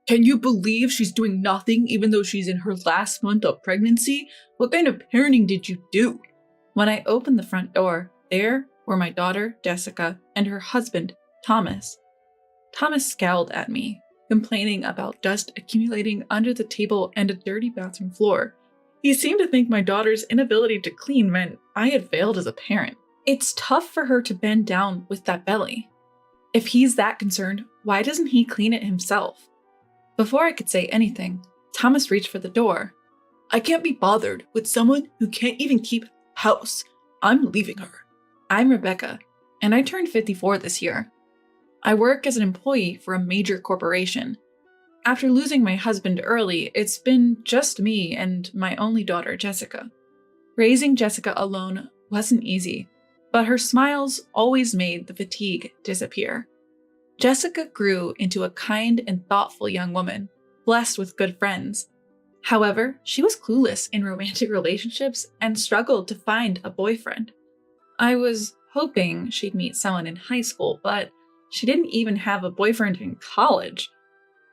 Can you believe she's doing nothing even though she's in her last month of pregnancy? What kind of parenting did you do? When I opened the front door, there were my daughter, Jessica, and her husband, Thomas. Thomas scowled at me, complaining about dust accumulating under the table and a dirty bathroom floor. He seemed to think my daughter's inability to clean meant I had failed as a parent. It's tough for her to bend down with that belly. If he's that concerned, why doesn't he clean it himself? Before I could say anything, Thomas reached for the door. I can't be bothered with someone who can't even keep house. I'm leaving her. I'm Rebecca, and I turned 54 this year. I work as an employee for a major corporation. After losing my husband early, it's been just me and my only daughter, Jessica. Raising Jessica alone wasn't easy, but her smiles always made the fatigue disappear. Jessica grew into a kind and thoughtful young woman, blessed with good friends. However, she was clueless in romantic relationships and struggled to find a boyfriend. I was hoping she'd meet someone in high school, but she didn't even have a boyfriend in college.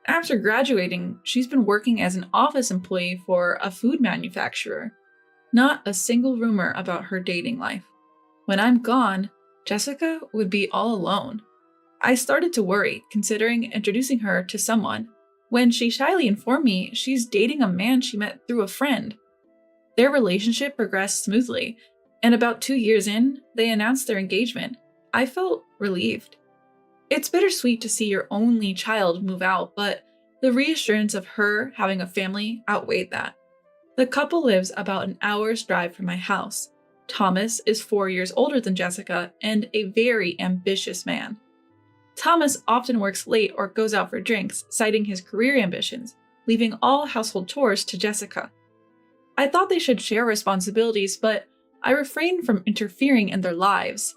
After graduating, she's been working as an office employee for a food manufacturer. Not a single rumor about her dating life. When I'm gone, Jessica would be all alone. I started to worry, considering introducing her to someone, when she shyly informed me she's dating a man she met through a friend. Their relationship progressed smoothly, and about 2 years in, they announced their engagement. I felt relieved. It's bittersweet to see your only child move out, but the reassurance of her having a family outweighed that. The couple lives about an hour's drive from my house. Thomas is 4 years older than Jessica and a very ambitious man. Thomas often works late or goes out for drinks, citing his career ambitions, leaving all household chores to Jessica. I thought they should share responsibilities, but I refrained from interfering in their lives.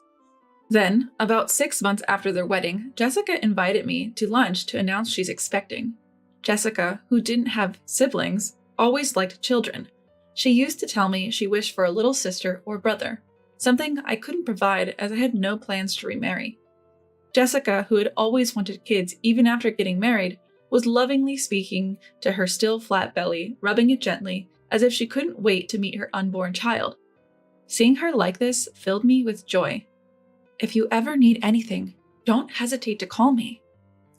Then, about 6 months after their wedding, Jessica invited me to lunch to announce she's expecting. Jessica, who didn't have siblings, always liked children. She used to tell me she wished for a little sister or brother, something I couldn't provide as I had no plans to remarry. Jessica, who had always wanted kids even after getting married, was lovingly speaking to her still flat belly, rubbing it gently, as if she couldn't wait to meet her unborn child. Seeing her like this filled me with joy. If you ever need anything, don't hesitate to call me.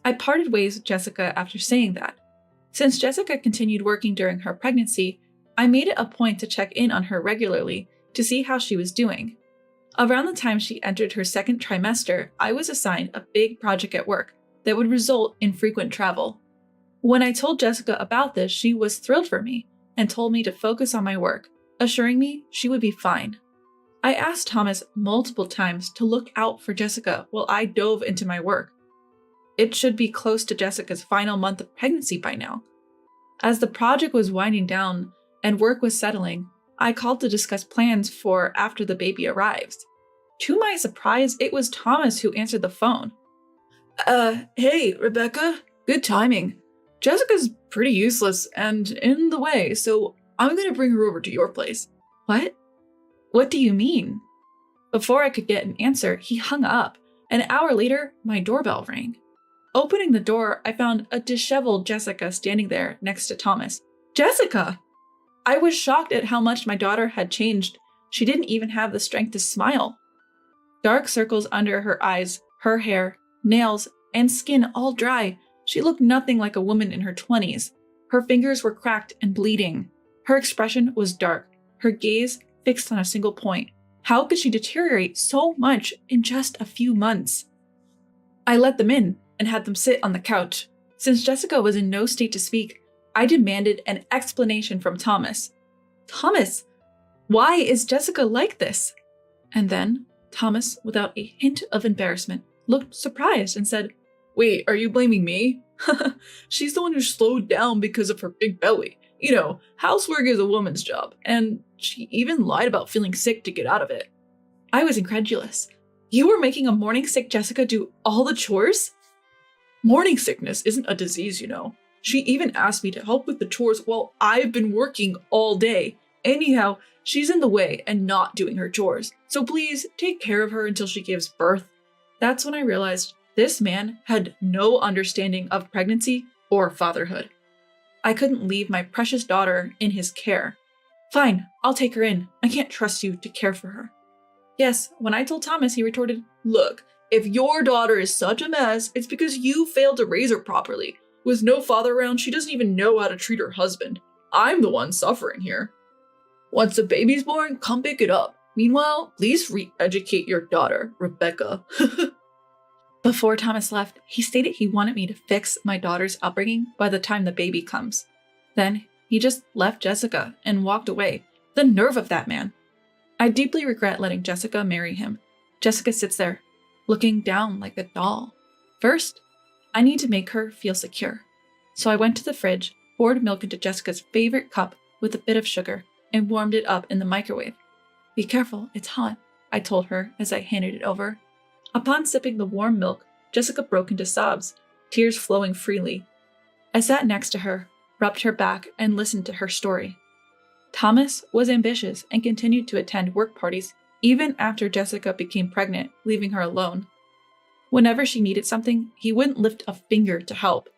I parted ways with Jessica after saying that. Since Jessica continued working during her pregnancy, I made it a point to check in on her regularly to see how she was doing. Around the time she entered her second trimester, I was assigned a big project at work that would result in frequent travel. When I told Jessica about this, she was thrilled for me and told me to focus on my work, assuring me she would be fine. I asked Thomas multiple times to look out for Jessica while I dove into my work. It should be close to Jessica's final month of pregnancy by now. As the project was winding down and work was settling, I called to discuss plans for after the baby arrives. To my surprise, it was Thomas who answered the phone. Hey, Rebecca. Good timing. Jessica's pretty useless and in the way, so I'm gonna bring her over to your place. What? What do you mean? Before I could get an answer, he hung up. An hour later, my doorbell rang. Opening the door, I found a disheveled Jessica standing there next to Thomas. Jessica! I was shocked at how much my daughter had changed. She didn't even have the strength to smile. Dark circles under her eyes, her hair, nails, and skin all dry. She looked nothing like a woman in her 20s. Her fingers were cracked and bleeding. Her expression was dark, her gaze fixed on a single point. How could she deteriorate so much in just a few months? I let them in and had them sit on the couch. Since Jessica was in no state to speak, I demanded an explanation from Thomas. Thomas, why is Jessica like this? And then Thomas, without a hint of embarrassment, looked surprised and said, Wait, are you blaming me? She's the one who slowed down because of her big belly. You know, housework is a woman's job, and she even lied about feeling sick to get out of it. I was incredulous. You were making a morning sick Jessica do all the chores? Morning sickness isn't a disease, you know. She even asked me to help with the chores while I've been working all day. Anyhow, she's in the way and not doing her chores, so please take care of her until she gives birth. That's when I realized this man had no understanding of pregnancy or fatherhood. I couldn't leave my precious daughter in his care. Fine, I'll take her in. I can't trust you to care for her. Yes, when I told Thomas, he retorted, "Look, if your daughter is such a mess, it's because you failed to raise her properly. With no father around, she doesn't even know how to treat her husband. I'm the one suffering here. Once the baby's born, come pick it up. Meanwhile, please re-educate your daughter, Rebecca." Before Thomas left, he stated he wanted me to fix my daughter's upbringing by the time the baby comes. Then he just left Jessica and walked away. The nerve of that man. I deeply regret letting Jessica marry him. Jessica sits there, looking down like a doll. First, I need to make her feel secure. So I went to the fridge, poured milk into Jessica's favorite cup with a bit of sugar, and warmed it up in the microwave. "Be careful, it's hot," I told her as I handed it over. Upon sipping the warm milk, Jessica broke into sobs, tears flowing freely. I sat next to her, rubbed her back, and listened to her story. Thomas was ambitious and continued to attend work parties even after Jessica became pregnant, leaving her alone. Whenever she needed something, he wouldn't lift a finger to help.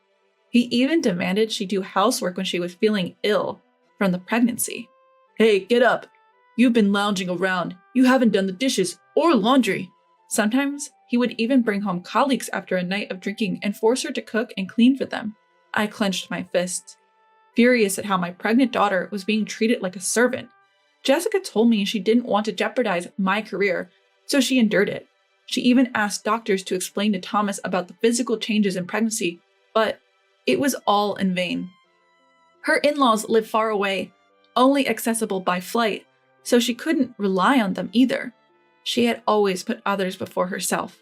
He even demanded she do housework when she was feeling ill from the pregnancy. "Hey, get up. You've been lounging around. You haven't done the dishes or laundry." Sometimes he would even bring home colleagues after a night of drinking and force her to cook and clean for them. I clenched my fists, furious at how my pregnant daughter was being treated like a servant. Jessica told me she didn't want to jeopardize my career, so she endured it. She even asked doctors to explain to Thomas about the physical changes in pregnancy, but it was all in vain. Her in-laws lived far away, only accessible by flight, so she couldn't rely on them either. She had always put others before herself.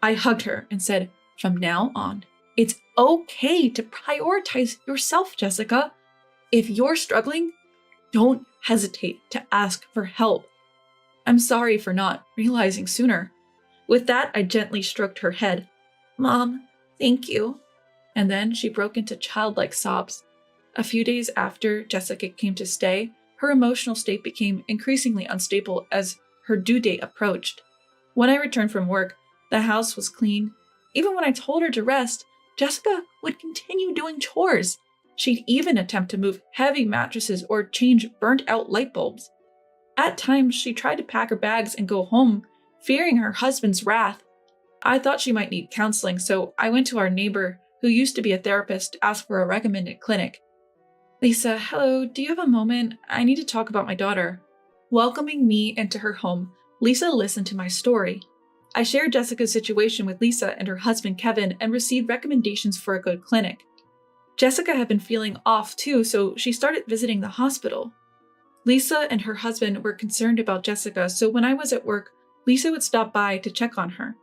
I hugged her and said, "From now on, it's okay to prioritize yourself, Jessica. If you're struggling, don't hesitate to ask for help. I'm sorry for not realizing sooner." With that, I gently stroked her head. "Mom, thank you." And then she broke into childlike sobs. A few days after Jessica came to stay, her emotional state became increasingly unstable as her due date approached. When I returned from work, the house was clean. Even when I told her to rest, Jessica would continue doing chores. She'd even attempt to move heavy mattresses or change burnt-out light bulbs. At times, she tried to pack her bags and go home, fearing her husband's wrath. I thought she might need counseling, so I went to our neighbor, who used to be a therapist, to ask for a recommended clinic. "Lisa, hello, do you have a moment? I need to talk about my daughter." Welcoming me into her home, Lisa listened to my story. I shared Jessica's situation with Lisa and her husband Kevin and received recommendations for a good clinic. Jessica had been feeling off too, so she started visiting the hospital. Lisa and her husband were concerned about Jessica, so when I was at work, Lisa would stop by to check on her.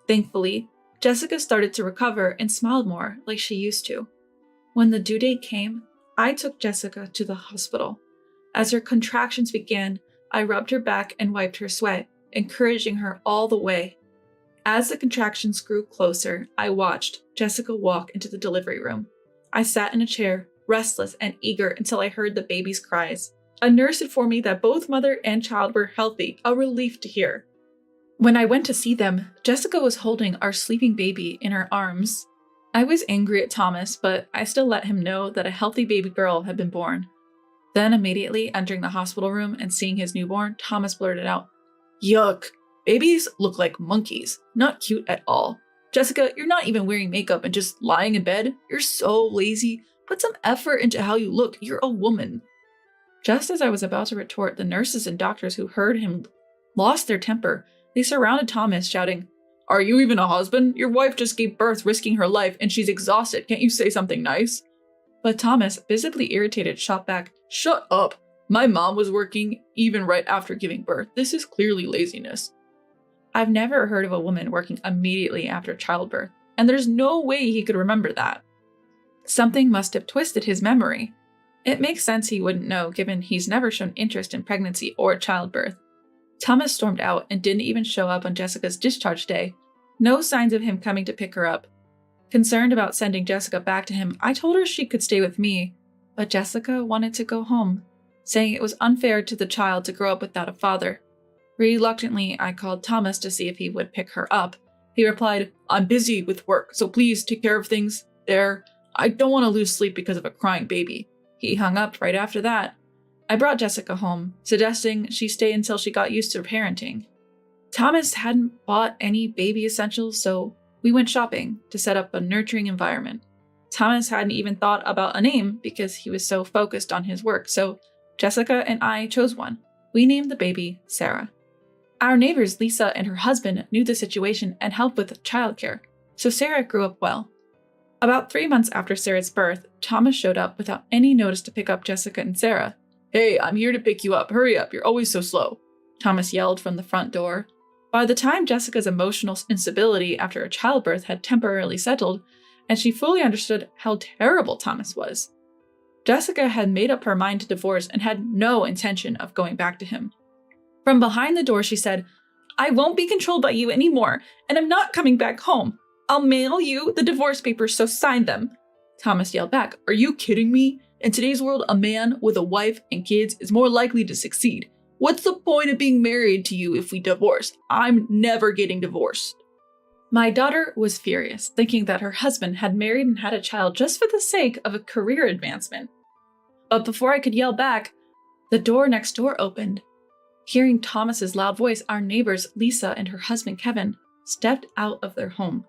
Thankfully, Jessica started to recover and smiled more like she used to. When the due date came, I took Jessica to the hospital. As her contractions began, I rubbed her back and wiped her sweat, encouraging her all the way. As the contractions grew closer, I watched Jessica walk into the delivery room. I sat in a chair, restless and eager until I heard the baby's cries. A nurse informed me that both mother and child were healthy, a relief to hear. When I went to see them, Jessica was holding our sleeping baby in her arms. I was angry at Thomas, but I still let him know that a healthy baby girl had been born. Then immediately entering the hospital room and seeing his newborn, Thomas blurted out, "Yuck, babies look like monkeys, not cute at all. Jessica, you're not even wearing makeup and just lying in bed. You're so lazy. Put some effort into how you look. You're a woman." Just as I was about to retort, the nurses and doctors who heard him lost their temper. They surrounded Thomas, shouting, "Are you even a husband? Your wife just gave birth risking her life and she's exhausted. Can't you say something nice?" But Thomas, visibly irritated, shot back, "Shut up. My mom was working even right after giving birth. This is clearly laziness." I've never heard of a woman working immediately after childbirth, and there's no way he could remember that. Something must have twisted his memory. It makes sense he wouldn't know, given he's never shown interest in pregnancy or childbirth. Thomas stormed out and didn't even show up on Jessica's discharge day. No signs of him coming to pick her up. Concerned about sending Jessica back to him, I told her she could stay with me, but Jessica wanted to go home, saying it was unfair to the child to grow up without a father. Reluctantly, I called Thomas to see if he would pick her up. He replied, "I'm busy with work, so please take care of things there. I don't want to lose sleep because of a crying baby." He hung up right after that. I brought Jessica home, suggesting she stay until she got used to parenting. Thomas hadn't bought any baby essentials, so we went shopping to set up a nurturing environment. Thomas hadn't even thought about a name because he was so focused on his work, so Jessica and I chose one. We named the baby Sarah. Our neighbors Lisa and her husband knew the situation and helped with childcare, so Sarah grew up well. About 3 months after Sarah's birth, Thomas showed up without any notice to pick up Jessica and Sarah. "Hey, I'm here to pick you up. Hurry up, you're always so slow," Thomas yelled from the front door. By the time Jessica's emotional instability after her childbirth had temporarily settled, and she fully understood how terrible Thomas was, Jessica had made up her mind to divorce and had no intention of going back to him. From behind the door, she said, "I won't be controlled by you anymore, and I'm not coming back home. I'll mail you the divorce papers, so sign them." Thomas yelled back, "Are you kidding me? In today's world, a man with a wife and kids is more likely to succeed. What's the point of being married to you if we divorce? I'm never getting divorced." My daughter was furious, thinking that her husband had married and had a child just for the sake of a career advancement. But before I could yell back, the door next door opened. Hearing Thomas's loud voice, our neighbors Lisa and her husband Kevin stepped out of their home.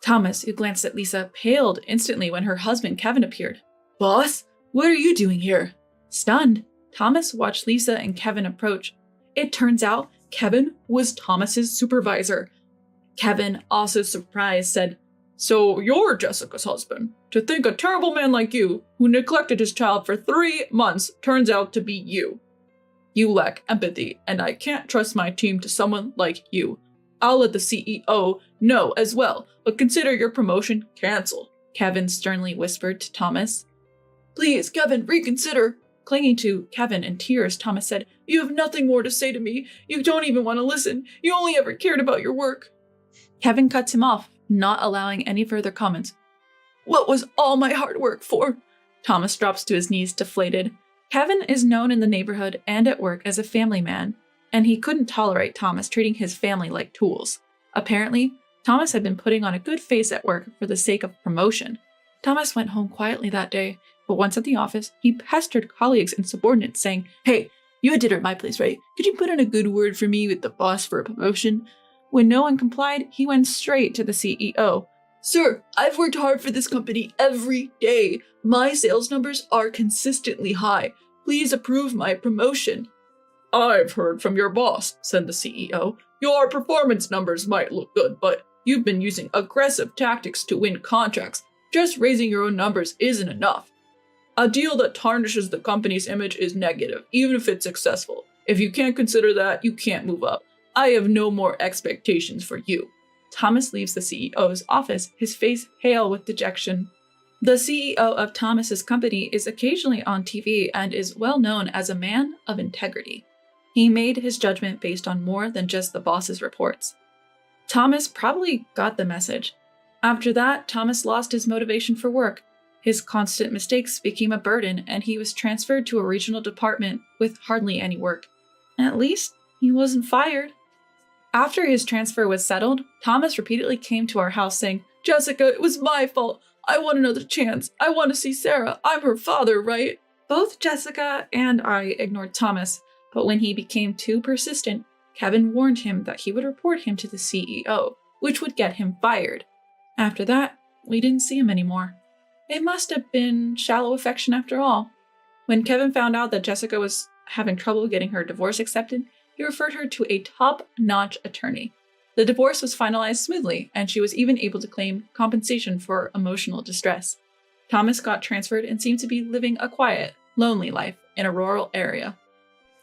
Thomas, who glanced at Lisa, paled instantly when her husband Kevin appeared. "Boss, what are you doing here?" Stunned, Thomas watched Lisa and Kevin approach. It turns out Kevin was Thomas's supervisor. Kevin, also surprised, said, "So you're Jessica's husband. To think a terrible man like you, who neglected his child for 3 months, turns out to be you. You lack empathy, and I can't trust my team to someone like you. I'll let the CEO know as well, but consider your promotion canceled," Kevin sternly whispered to Thomas. "Please, Kevin, reconsider." Clinging to Kevin in tears, Thomas said, "You have nothing more to say to me. You don't even want to listen. You only ever cared about your work." Kevin cuts him off, not allowing any further comments. "What was all my hard work for?" Thomas drops to his knees, deflated. Kevin is known in the neighborhood and at work as a family man, and he couldn't tolerate Thomas treating his family like tools. Apparently, Thomas had been putting on a good face at work for the sake of promotion. Thomas went home quietly that day, but once at the office, he pestered colleagues and subordinates saying, "Hey, you had dinner at my place, right? Could you put in a good word for me with the boss for a promotion?" When no one complied, he went straight to the CEO. "Sir, I've worked hard for this company every day. My sales numbers are consistently high. Please approve my promotion." "I've heard from your boss," said the CEO. "Your performance numbers might look good, but you've been using aggressive tactics to win contracts. Just raising your own numbers isn't enough. A deal that tarnishes the company's image is negative, even if it's successful. If you can't consider that, you can't move up. I have no more expectations for you." Thomas leaves the CEO's office, his face pale with dejection. The CEO of Thomas's company is occasionally on TV and is well known as a man of integrity. He made his judgment based on more than just the boss's reports. Thomas probably got the message. After that, Thomas lost his motivation for work. His constant mistakes became a burden, and he was transferred to a regional department with hardly any work. At least, he wasn't fired. After his transfer was settled, Thomas repeatedly came to our house saying, "Jessica, it was my fault. I want another chance. I want to see Sarah. I'm her father, right?" Both Jessica and I ignored Thomas, but when he became too persistent, Kevin warned him that he would report him to the CEO, which would get him fired. After that, we didn't see him anymore. It must have been shallow affection after all. When Kevin found out that Jessica was having trouble getting her divorce accepted, he referred her to a top-notch attorney. The divorce was finalized smoothly, and she was even able to claim compensation for emotional distress. Thomas got transferred and seemed to be living a quiet, lonely life in a rural area.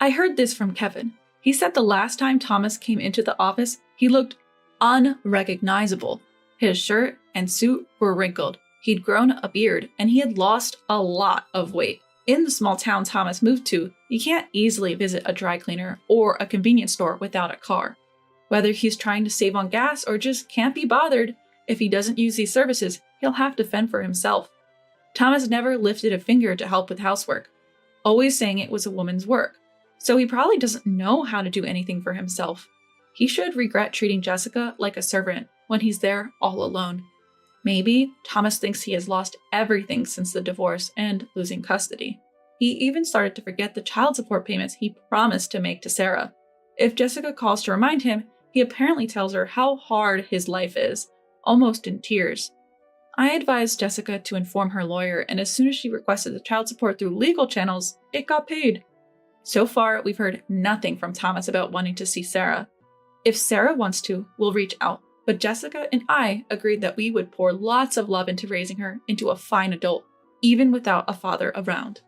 I heard this from Kevin. He said the last time Thomas came into the office, he looked unrecognizable. His shirt and suit were wrinkled. He'd grown a beard, and he had lost a lot of weight. In the small town Thomas moved to, you can't easily visit a dry cleaner or a convenience store without a car. Whether he's trying to save on gas or just can't be bothered, if he doesn't use these services, he'll have to fend for himself. Thomas never lifted a finger to help with housework, always saying it was a woman's work. So he probably doesn't know how to do anything for himself. He should regret treating Jessica like a servant when he's there all alone. Maybe Thomas thinks he has lost everything since the divorce and losing custody. He even started to forget the child support payments he promised to make to Sarah. If Jessica calls to remind him, he apparently tells her how hard his life is, almost in tears. I advised Jessica to inform her lawyer, and as soon as she requested the child support through legal channels, it got paid. So far, we've heard nothing from Thomas about wanting to see Sarah. If Sarah wants to, we'll reach out, but Jessica and I agreed that we would pour lots of love into raising her into a fine adult, even without a father around.